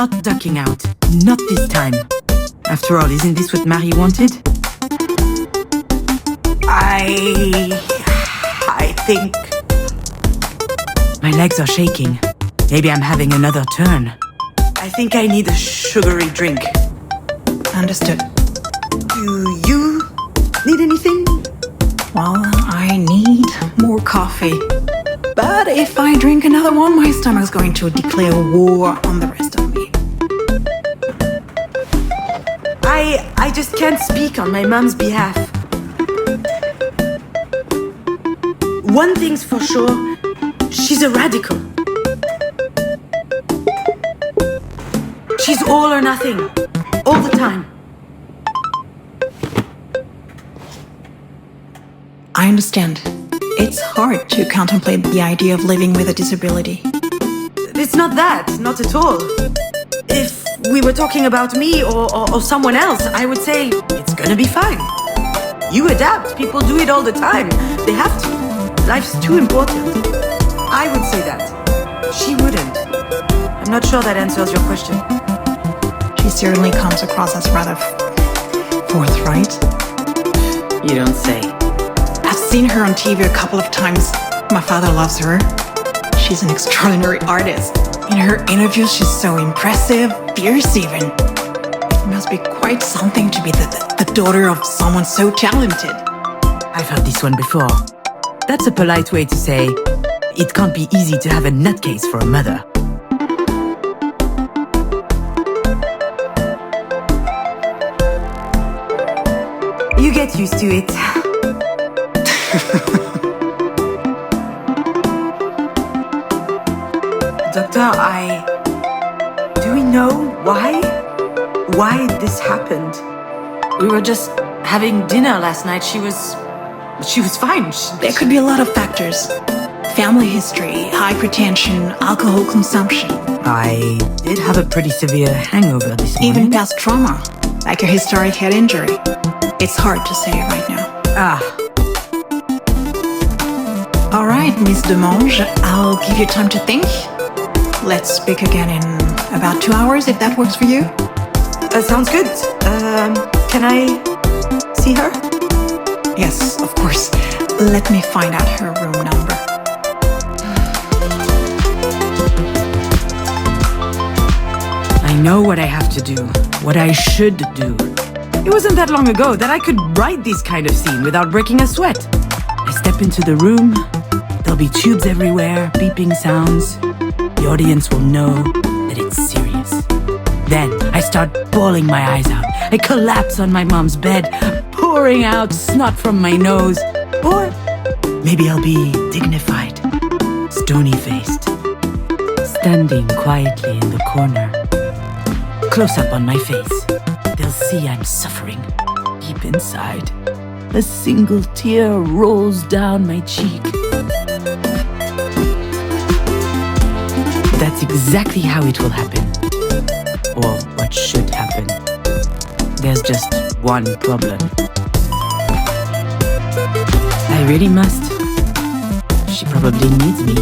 not ducking out. Not this time. After all, isn't this what Marie wanted? I think... My legs are shaking. Maybe I'm having another turn. I think I need a sugary drink. Understood. Do you need anything? Well, I need more coffee. But if I drink another one, my stomach's going to declare war on the rest of me. I just can't speak on my mom's behalf. One thing's for sure, she's a radical. She's all or nothing, all the time. I understand. It's hard to contemplate the idea of living with a disability. It's not that, not at all. If we were talking about me or someone else, I would say it's gonna be fine. You adapt, people do it all the time. They have to. Life's too important. I would say that. She wouldn't. I'm not sure that answers your question. She certainly comes across as rather forthright. You don't say. I've seen her on TV a couple of times. My father loves her. She's an extraordinary artist. In her interviews, she's so impressive, fierce even. It must be quite something to be the daughter of someone so talented. I've heard this one before. That's a polite way to say, it can't be easy to have a nutcase for a mother. You get used to it. Doctor, do we know why this happened? We were just having dinner last night. She was fine. There could be a lot of factors. Family history, hypertension, alcohol consumption. I did have a pretty severe hangover this morning. Even past trauma, like a historic head injury. It's hard to say right now. All right, Miss Demange, I'll give you time to think. Let's speak again in about 2 hours, if that works for you. Sounds good. Can I see her? Yes, of course. Let me find out her room number. I know what I have to do, what I should do. It wasn't that long ago that I could write this kind of scene without breaking a sweat. I step into the room, there'll be tubes everywhere, beeping sounds. The audience will know that it's serious. Then I start bawling my eyes out. I collapse on my mom's bed, pouring out snot from my nose. Or maybe I'll be dignified, stony-faced, standing quietly in the corner. Close up on my face. They'll see I'm suffering deep inside. A single tear rolls down my cheek. That's exactly how it will happen. Or what should happen. There's just one problem. I really must. She probably needs me.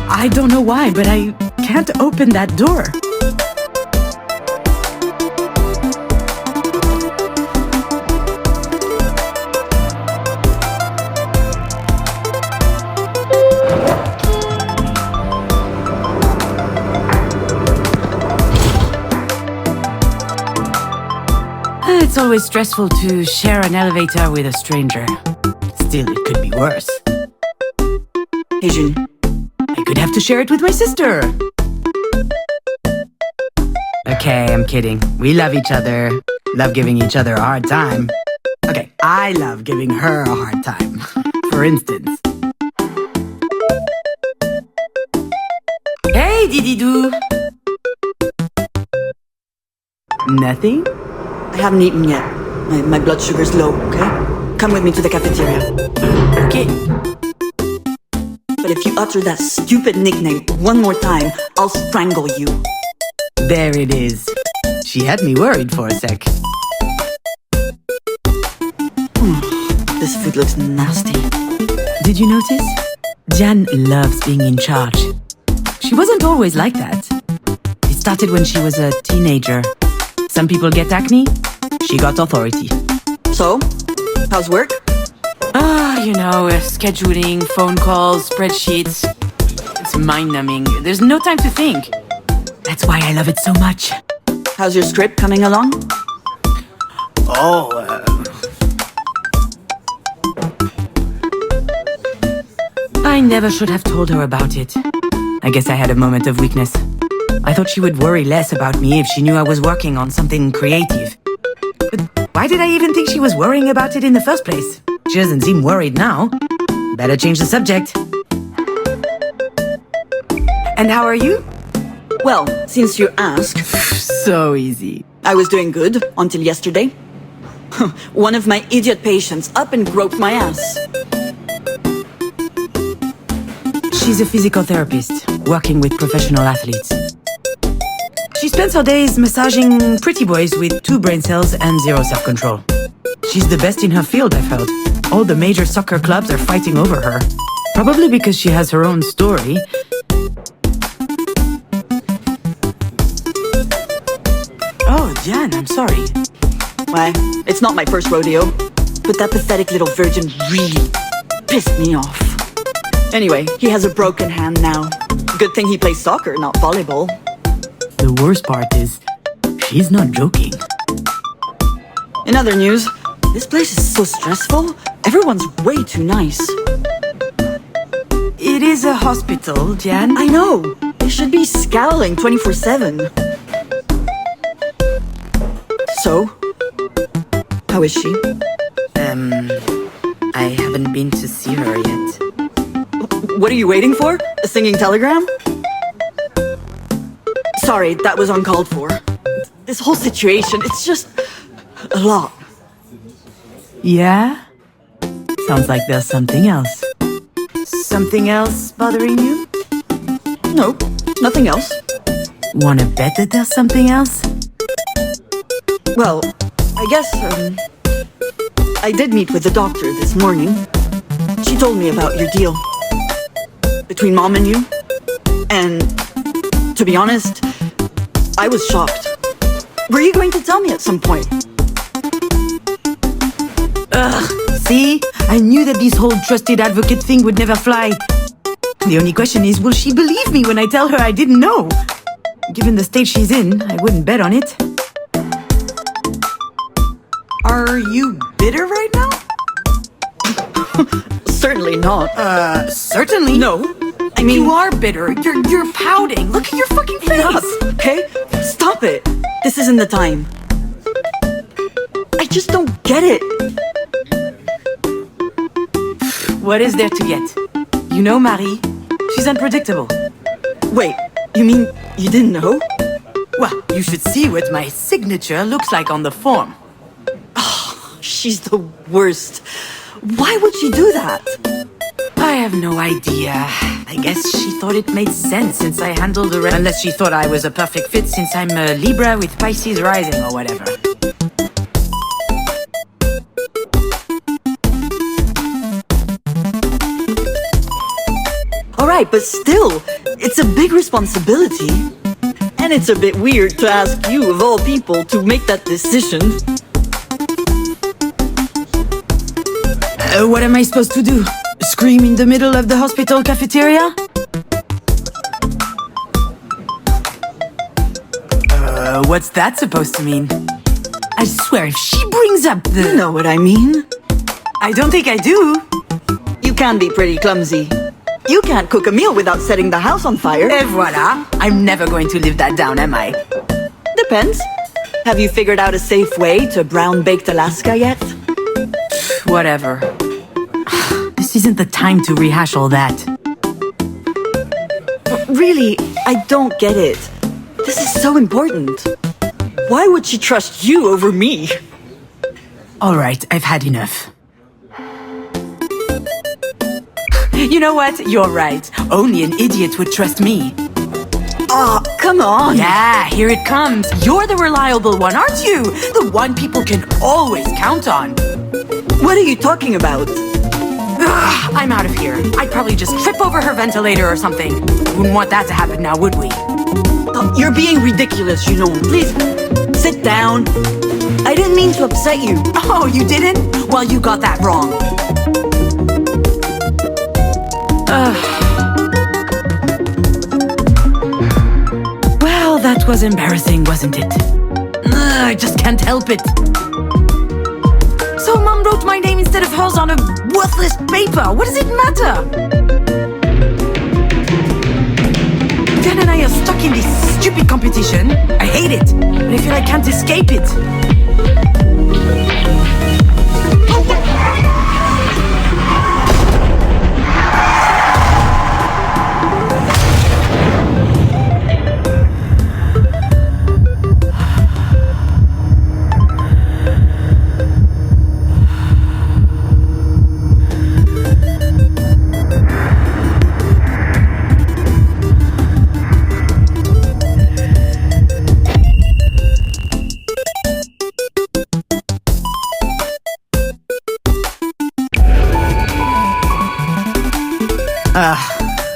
I don't know why, but I can't open that door. It's always stressful to share an elevator with a stranger. Still, it could be worse. Hey, June. I could have to share it with my sister. Okay, I'm kidding. We love each other. Love giving each other a hard time. Okay, I love giving her a hard time. For instance. Hey, Didi-doo. Nothing? I haven't eaten yet. My blood sugar's low, okay? Come with me to the cafeteria. Okay. But if you utter that stupid nickname one more time, I'll strangle you. There it is. She had me worried for a sec. This food looks nasty. Did you notice? Jan loves being in charge. She wasn't always like that. It started when she was a teenager. Some people get acne. She got authority. So, how's work? Scheduling, phone calls, spreadsheets. It's mind-numbing. There's no time to think. That's why I love it so much. How's your script coming along? I never should have told her about it. I guess I had a moment of weakness. I thought she would worry less about me if she knew I was working on something creative. But why did I even think she was worrying about it in the first place? She doesn't seem worried now. Better change the subject. And how are you? Well, since you ask, So easy. I was doing good until yesterday. One of my idiot patients up and groped my ass. She's a physical therapist, working with professional athletes. She spends her days massaging pretty boys with 2 brain cells and 0 self-control. She's the best in her field, I've heard. All the major soccer clubs are fighting over her. Probably because she has her own story. Oh, Jan, I'm sorry. Why, it's not my first rodeo, but that pathetic little virgin really pissed me off. Anyway, he has a broken hand now. Good thing he plays soccer, not volleyball. The worst part is, she's not joking. In other news, this place is so stressful. Everyone's way too nice. It is a hospital, Jan. I know. They should be scowling 24/7. So, how is she? I haven't been to see her yet. What are you waiting for? A singing telegram? Sorry, that was uncalled for. This whole situation, it's just a lot. Yeah? Sounds like there's something else. Something else bothering you? No, nothing else. Wanna bet that there's something else? Well, I guess, I did meet with the doctor this morning. She told me about your deal. Between Mom and you. And, to be honest, I was shocked. Were you going to tell me at some point? See? I knew that this whole trusted advocate thing would never fly. The only question is, will she believe me when I tell her I didn't know? Given the state she's in, I wouldn't bet on it. Are you bitter right now? Certainly not. Certainly. No. I mean... You are bitter. You're pouting. Look at your fucking face. Enough, okay? Stop it. This isn't the time. I just don't get it. What is there to get? You know Marie. She's unpredictable. Wait, you mean you didn't know? Well, you should see what my signature looks like on the form. She's the worst. Why would she do that? I have no idea. I guess she thought it made sense since I handled the rest. Unless she thought I was a perfect fit since I'm a Libra with Pisces rising or whatever. Alright, but still, it's a big responsibility. And it's a bit weird to ask you, of all people, to make that decision. What am I supposed to do? Scream in the middle of the hospital cafeteria? What's that supposed to mean? I swear, if she brings up the... You know what I mean? I don't think I do. You can be pretty clumsy. You can't cook a meal without setting the house on fire. Et voila. I'm never going to live that down, am I? Depends. Have you figured out a safe way to brown-baked Alaska yet? Whatever. This isn't the time to rehash all that. Really, I don't get it. This is so important. Why would she trust you over me? All right, I've had enough. You know what? You're right. Only an idiot would trust me. Aw, come on. Yeah, here it comes. You're the reliable one, aren't you? The one people can always count on. What are you talking about? I'm out of here. I'd probably just trip over her ventilator or something. Wouldn't want that to happen now, would we? Oh, you're being ridiculous, you know. Please, sit down. I didn't mean to upset you. Oh, you didn't? Well, you got that wrong. Well, that was embarrassing, wasn't it? I just can't help it. So Mom wrote my name instead of hers on a worthless paper. What does it matter? Dan and I are stuck in this stupid competition. I hate it, but I feel I can't escape it.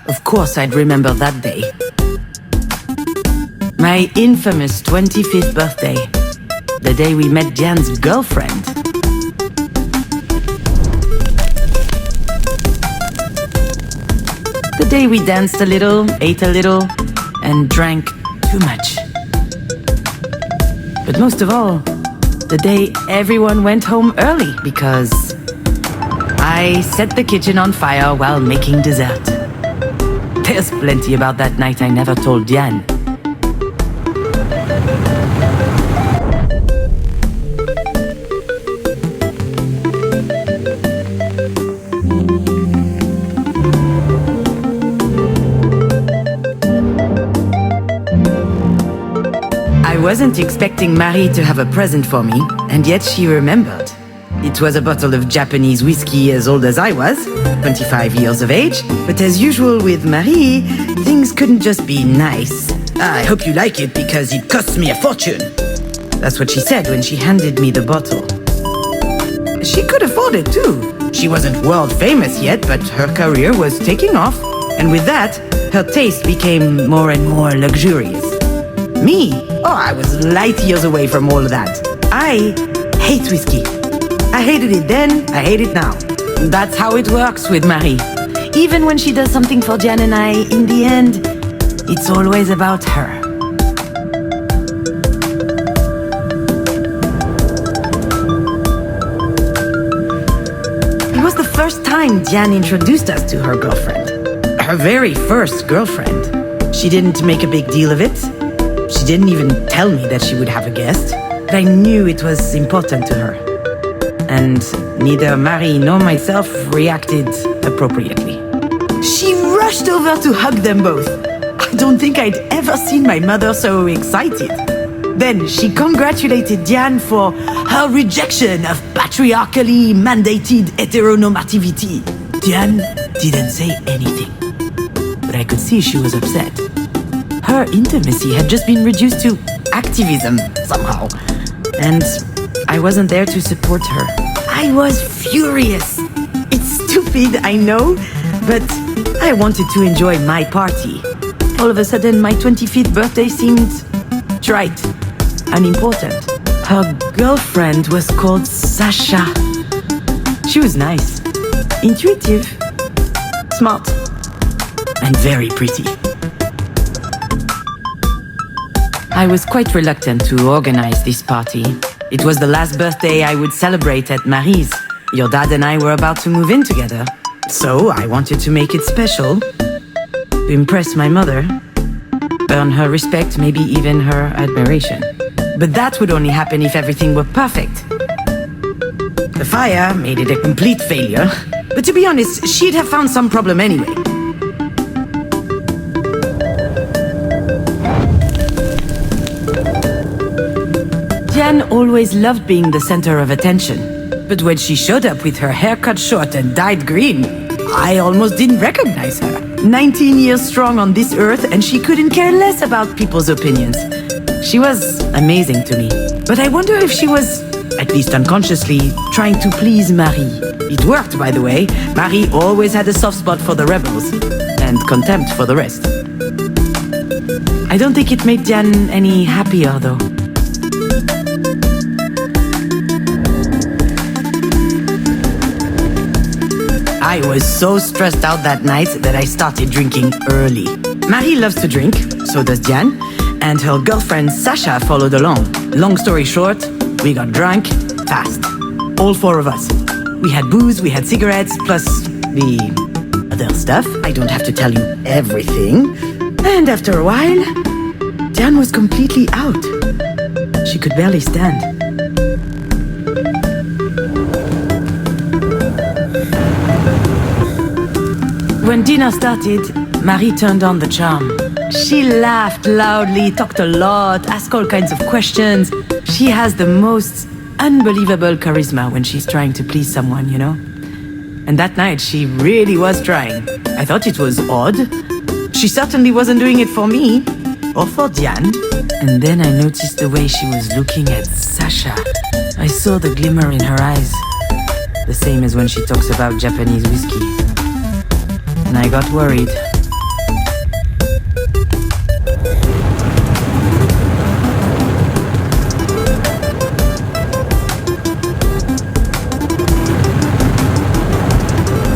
Of course I'd remember that day. My infamous 25th birthday. The day we met Diane's girlfriend. The day we danced a little, ate a little, and drank too much. But most of all, the day everyone went home early because I set the kitchen on fire while making dessert. There's plenty about that night I never told Diane. I wasn't expecting Marie to have a present for me, and yet she remembered. It was a bottle of Japanese whiskey as old as I was, 25 years of age. But as usual with Marie, things couldn't just be nice. I hope you like it because it costs me a fortune. That's what she said when she handed me the bottle. She could afford it too. She wasn't world famous yet, but her career was taking off. And with that, her taste became more and more luxurious. Me? Oh, I was light years away from all of that. I hate whiskey. I hated it then, I hate it now. That's how it works with Marie. Even when she does something for Jan and I, in the end, it's always about her. It was the first time Jan introduced us to her girlfriend. Her very first girlfriend. She didn't make a big deal of it. She didn't even tell me that she would have a guest. But I knew it was important to her. And neither Marie nor myself reacted appropriately. She rushed over to hug them both. I don't think I'd ever seen my mother so excited. Then she congratulated Diane for her rejection of patriarchally mandated heteronormativity. Diane didn't say anything, but I could see she was upset. Her intimacy had just been reduced to activism somehow, and I wasn't there to support her. I was furious. It's stupid, I know, but I wanted to enjoy my party. All of a sudden, my 25th birthday seemed trite, unimportant. Her girlfriend was called Sasha. She was nice, intuitive, smart, and very pretty. I was quite reluctant to organize this party. It was the last birthday I would celebrate at Marie's. Your dad and I were about to move in together. So I wanted to make it special, to impress my mother, earn her respect, maybe even her admiration. But that would only happen if everything were perfect. The fire made it a complete failure. But to be honest, she'd have found some problem anyway. Jan always loved being the center of attention. But when she showed up with her hair cut short and dyed green, I almost didn't recognize her. 19 years strong on this earth, and she couldn't care less about people's opinions. She was amazing to me. But I wonder if she was, at least unconsciously, trying to please Marie. It worked, by the way. Marie always had a soft spot for the rebels, and contempt for the rest. I don't think it made Diane any happier, though. I was so stressed out that night that I started drinking early. Marie loves to drink, so does Diane, and her girlfriend Sasha followed along. Long story short, we got drunk fast. All four of us. We had booze, we had cigarettes, plus the other stuff. I don't have to tell you everything. And after a while, Diane was completely out. She could barely stand. When dinner started, Marie turned on the charm. She laughed loudly, talked a lot, asked all kinds of questions. She has the most unbelievable charisma when she's trying to please someone, you know? And that night, she really was trying. I thought it was odd. She certainly wasn't doing it for me, or for Diane. And then I noticed the way she was looking at Sasha. I saw the glimmer in her eyes. The same as when she talks about Japanese whiskey. And I got worried.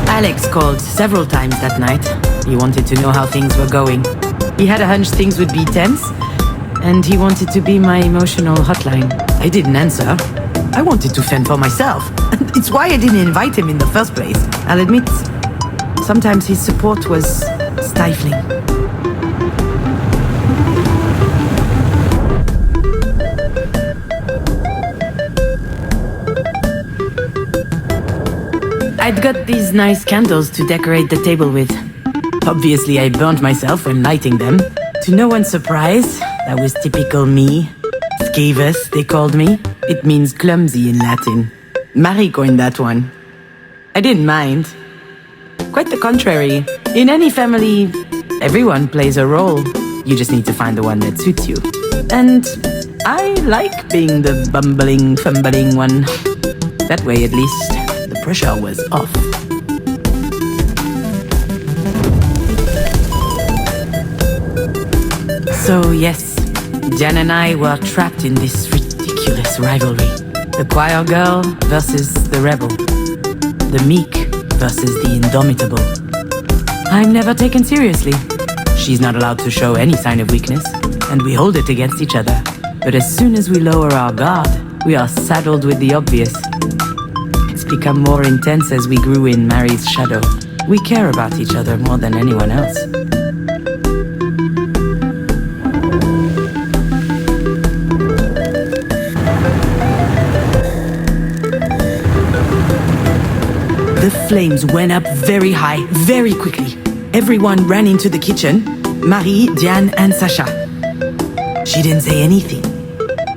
Alex called several times that night. He wanted to know how things were going. He had a hunch things would be tense, and he wanted to be my emotional hotline. I didn't answer. I wanted to fend for myself. It's why I didn't invite him in the first place. I'll admit, sometimes his support was stifling. I'd got these nice candles to decorate the table with. Obviously, I burned myself when lighting them. To no one's surprise, that was typical me. Scaevus, they called me. It means clumsy in Latin. Marie coined that one. I didn't mind. Quite the contrary. In any family, everyone plays a role. You just need to find the one that suits you. And I like being the bumbling, fumbling one. That way, at least, the pressure was off. So yes, Jan and I were trapped in this ridiculous rivalry. The choir girl versus the rebel. The meek versus the indomitable. I'm never taken seriously. She's not allowed to show any sign of weakness, and we hold it against each other. But as soon as we lower our guard, we are saddled with the obvious. It's become more intense as we grew in Marie's shadow. We care about each other more than anyone else. The flames went up very high, very quickly. Everyone ran into the kitchen. Marie, Diane, and Sasha. She didn't say anything.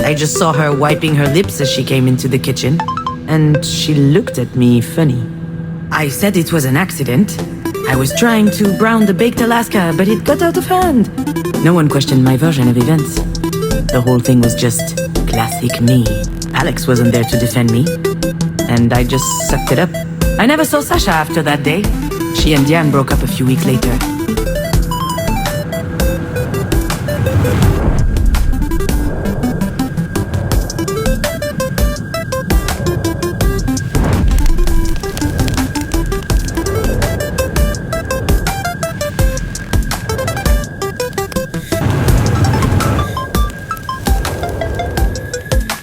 I just saw her wiping her lips as she came into the kitchen, and she looked at me funny. I said it was an accident. I was trying to brown the baked Alaska, but it got out of hand. No one questioned my version of events. The whole thing was just classic me. Alex wasn't there to defend me, and I just sucked it up. I never saw Sasha after that day. She and Diane broke up a few weeks later.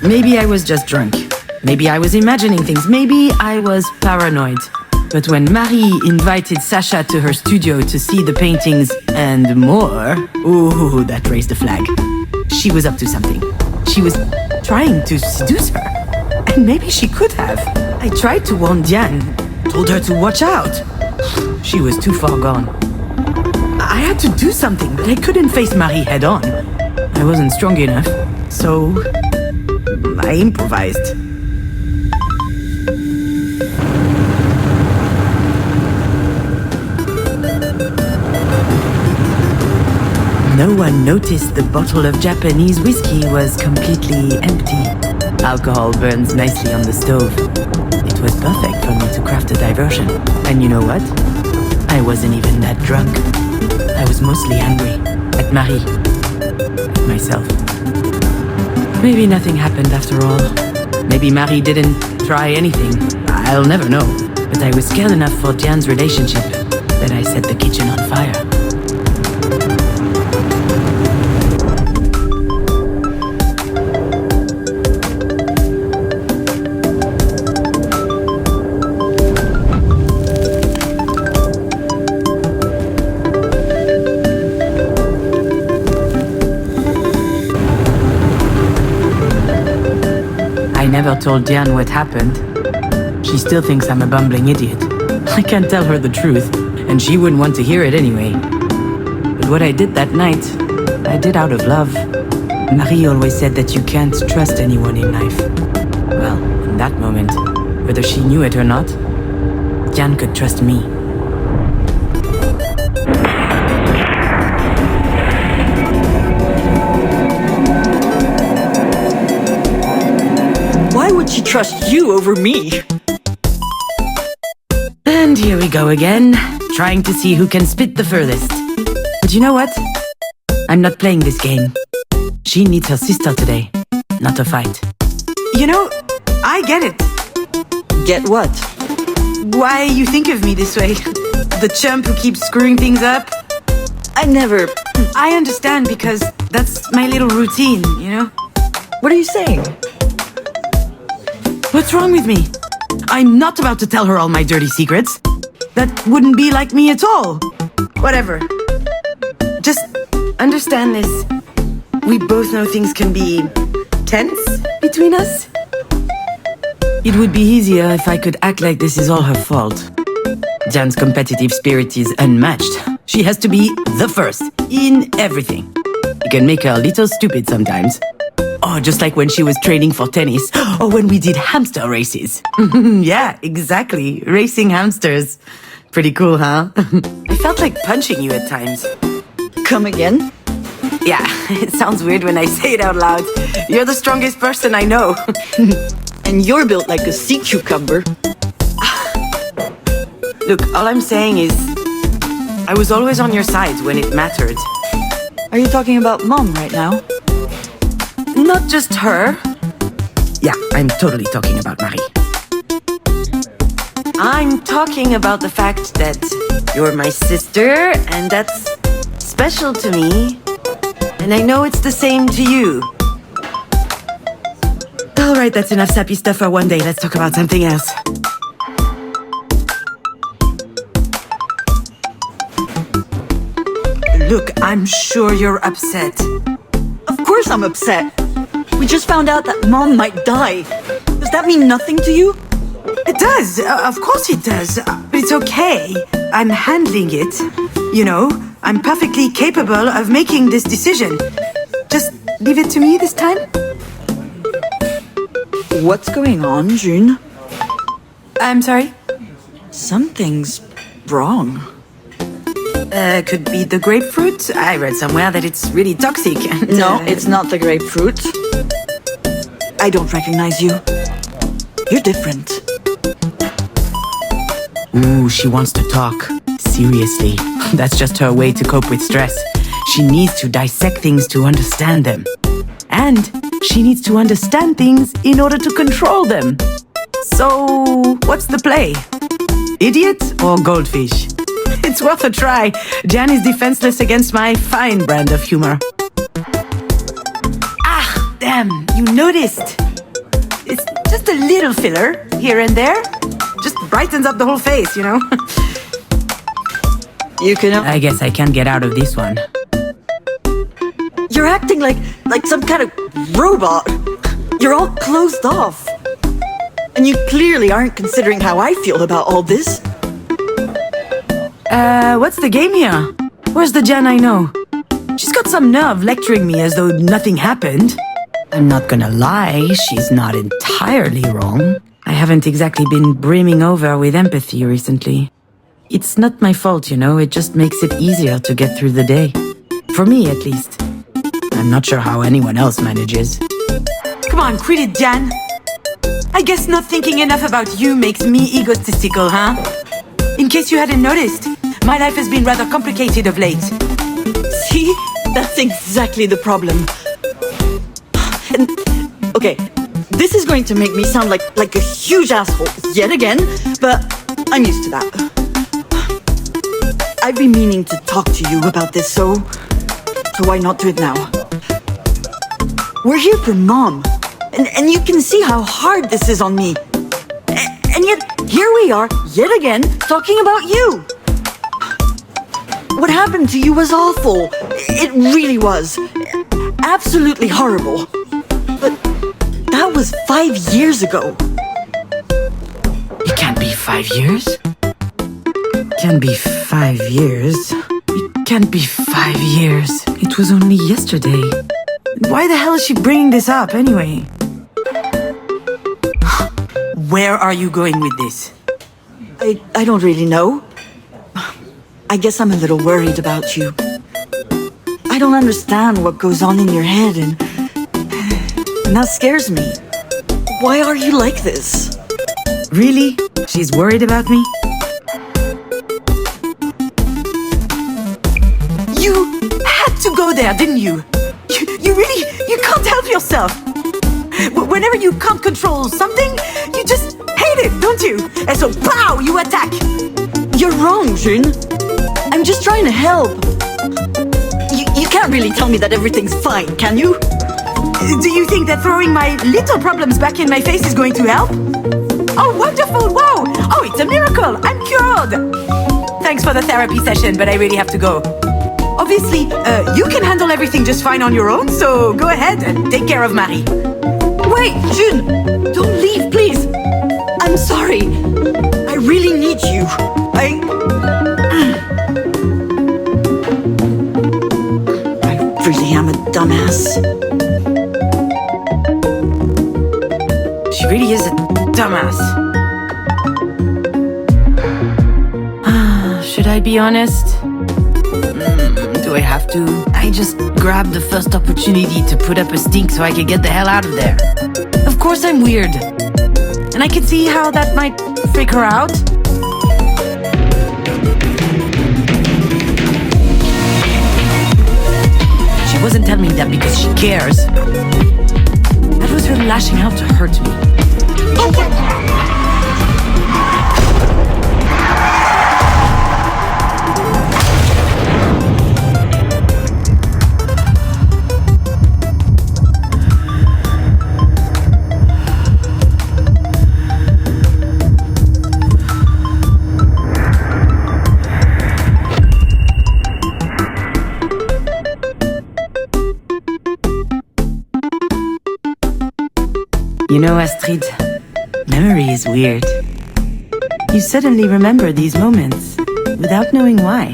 Maybe I was just drunk. Maybe I was imagining things. Maybe I was paranoid. But when Marie invited Sasha to her studio to see the paintings and more, ooh, that raised a flag. She was up to something. She was trying to seduce her. And maybe she could have. I tried to warn Diane, told her to watch out. She was too far gone. I had to do something, but I couldn't face Marie head on. I wasn't strong enough, so I improvised. No one noticed the bottle of Japanese whiskey was completely empty. Alcohol burns nicely on the stove. It was perfect for me to craft a diversion. And you know what? I wasn't even that drunk. I was mostly angry. At Marie. At myself. Maybe nothing happened after all. Maybe Marie didn't try anything. I'll never know. But I was scared enough for Diane's relationship that I set the kitchen on fire. I never told Diane what happened. She still thinks I'm a bumbling idiot. I can't tell her the truth, and she wouldn't want to hear it anyway. But what I did that night, I did out of love. Marie always said that you can't trust anyone in life. Well, in that moment, whether she knew it or not, Diane could trust me. Why would she trust you over me? And here we go again, trying to see who can spit the furthest. But you know what? I'm not playing this game. She needs her sister today, not a fight. You know, I get it. Get what? Why you think of me this way. The chump who keeps screwing things up. I never... I understand because that's my little routine, you know? What are you saying? What's wrong with me? I'm not about to tell her all my dirty secrets. That wouldn't be like me at all. Whatever. Just understand this. We both know things can be tense between us. It would be easier if I could act like this is all her fault. Diane's competitive spirit is unmatched. She has to be the first in everything. It can make her a little stupid sometimes. Oh, just like when she was training for tennis, or when we did hamster races. Yeah, exactly. Racing hamsters. Pretty cool, huh? I felt like punching you at times. Come again? Yeah, it sounds weird when I say it out loud. You're the strongest person I know. And you're built like a sea cucumber. Look, all I'm saying is, I was always on your side when it mattered. Are you talking about Mom right now? Not just her. Yeah, I'm totally talking about Marie. I'm talking about the fact that you're my sister, and that's special to me. And I know it's the same to you. All right, that's enough sappy stuff for one day. Let's talk about something else. Look, I'm sure you're upset. Of course I'm upset. We just found out that Mom might die. Does that mean nothing to you? It does. Of course it does. But it's okay. I'm handling it. You know, I'm perfectly capable of making this decision. Just leave it to me this time. What's going on, June? I'm sorry? Something's wrong. Could be the grapefruit. I read somewhere that it's really toxic. And, No, it's not the grapefruit. I don't recognize you. You're different. Ooh, she wants to talk. Seriously. That's just her way to cope with stress. She needs to dissect things to understand them. And she needs to understand things in order to control them. So, what's the play? Idiot or goldfish? It's worth a try. Jan is defenseless against my fine brand of humor. Ah, damn, you noticed. It's just a little filler here and there. Just brightens up the whole face, you know? You can... I guess I can't get out of this one. You're acting like some kind of robot. You're all closed off. And you clearly aren't considering how I feel about all this. What's the game here? Where's the Jan I know? She's got some nerve lecturing me as though nothing happened. I'm not gonna lie, she's not entirely wrong. I haven't exactly been brimming over with empathy recently. It's not my fault, you know, it just makes it easier to get through the day. For me, at least. I'm not sure how anyone else manages. Come on, quit it, Jan. I guess not thinking enough about you makes me egotistical, huh? In case you hadn't noticed, my life has been rather complicated of late. See? That's exactly the problem. And, okay, this is going to make me sound like a huge asshole yet again, but I'm used to that. I've been meaning to talk to you about this, so why not do it now? We're here for Mom, and you can see how hard this is on me. And yet, here we are, yet again, talking about you. What happened to you was awful. It really was. Absolutely horrible. But that was 5 years ago. It can't be 5 years. It can't be 5 years. It can't be 5 years. It was only yesterday. Why the hell is she bringing this up anyway? Where are you going with this? I don't really know. I guess I'm a little worried about you. I don't understand what goes on in your head, and that scares me. Why are you like this? Really? She's worried about me? You had to go there, didn't you? You can't help yourself. Whenever you can't control something, you just hate it, don't you? And so, pow, you attack. You're wrong, June. I'm just trying to help. You can't really tell me that everything's fine, can you? Do you think that throwing my little problems back in my face is going to help? Oh, wonderful! Wow! Oh, it's a miracle! I'm cured! Thanks for the therapy session, but I really have to go. Obviously, you can handle everything just fine on your own, so go ahead and take care of Marie. Wait, June! Don't leave, please! I'm sorry. I really need you. I really am a dumbass. She really is a dumbass. Should I be honest? Do I have to? I just grabbed the first opportunity to put up a stink so I could get the hell out of there. Of course I'm weird. And I can see how that might freak her out. She wasn't telling me that because she cares. That was her lashing out to hurt me. You know, Astrid, memory is weird. You suddenly remember these moments without knowing why.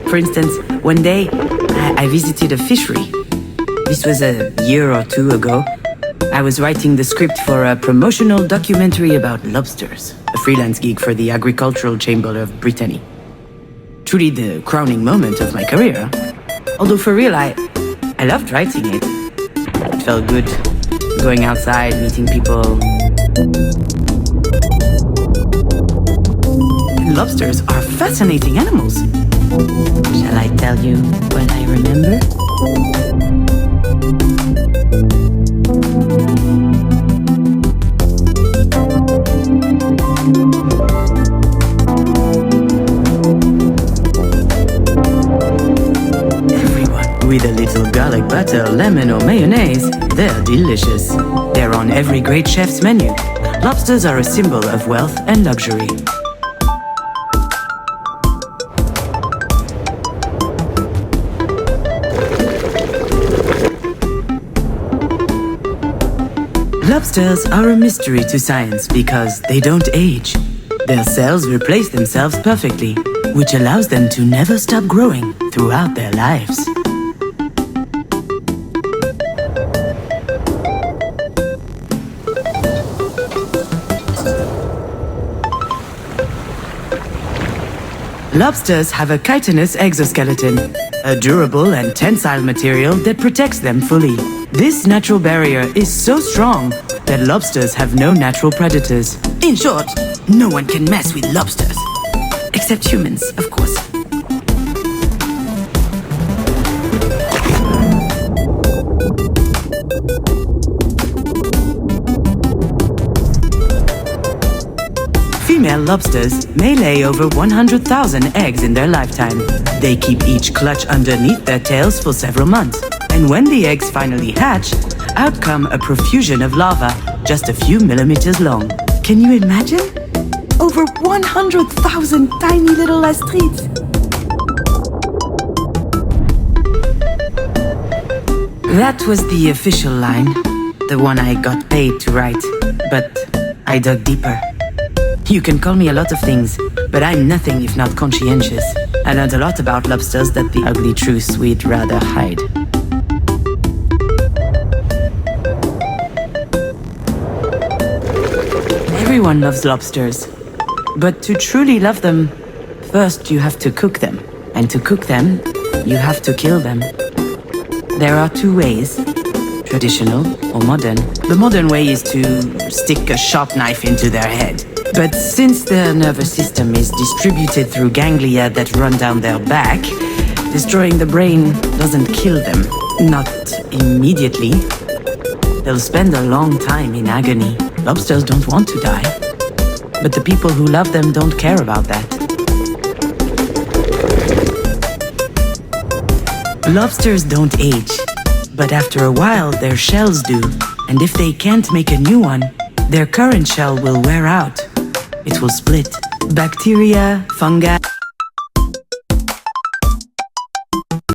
For instance, one day, I visited a fishery. This was a year or two ago. I was writing the script for a promotional documentary about lobsters, a freelance gig for the Agricultural Chamber of Brittany. Truly the crowning moment of my career. Although for real, I loved writing it. It felt good. Going outside, meeting people. Lobsters are fascinating animals. Shall I tell you what I remember? With a little garlic butter, lemon or mayonnaise, they're delicious. They're on every great chef's menu. Lobsters are a symbol of wealth and luxury. Lobsters are a mystery to science because they don't age. Their cells replace themselves perfectly, which allows them to never stop growing throughout their lives. Lobsters have a chitinous exoskeleton, a durable and tensile material that protects them fully. This natural barrier is so strong that lobsters have no natural predators. In short, no one can mess with lobsters. Except humans, of course. Female lobsters may lay over 100,000 eggs in their lifetime. They keep each clutch underneath their tails for several months. And when the eggs finally hatch, out come a profusion of larvae just a few millimeters long. Can you imagine? Over 100,000 tiny little astrides. That was the official line, the one I got paid to write. But I dug deeper. You can call me a lot of things, but I'm nothing if not conscientious. I learned a lot about lobsters that the ugly truths we'd rather hide. Everyone loves lobsters. But to truly love them, first you have to cook them. And to cook them, you have to kill them. There are two ways, traditional or modern. The modern way is to stick a sharp knife into their head. But since their nervous system is distributed through ganglia that run down their back, destroying the brain doesn't kill them. Not immediately. They'll spend a long time in agony. Lobsters don't want to die. But the people who love them don't care about that. Lobsters don't age, but after a while their shells do. And if they can't make a new one, their current shell will wear out. It will split. Bacteria, fungi...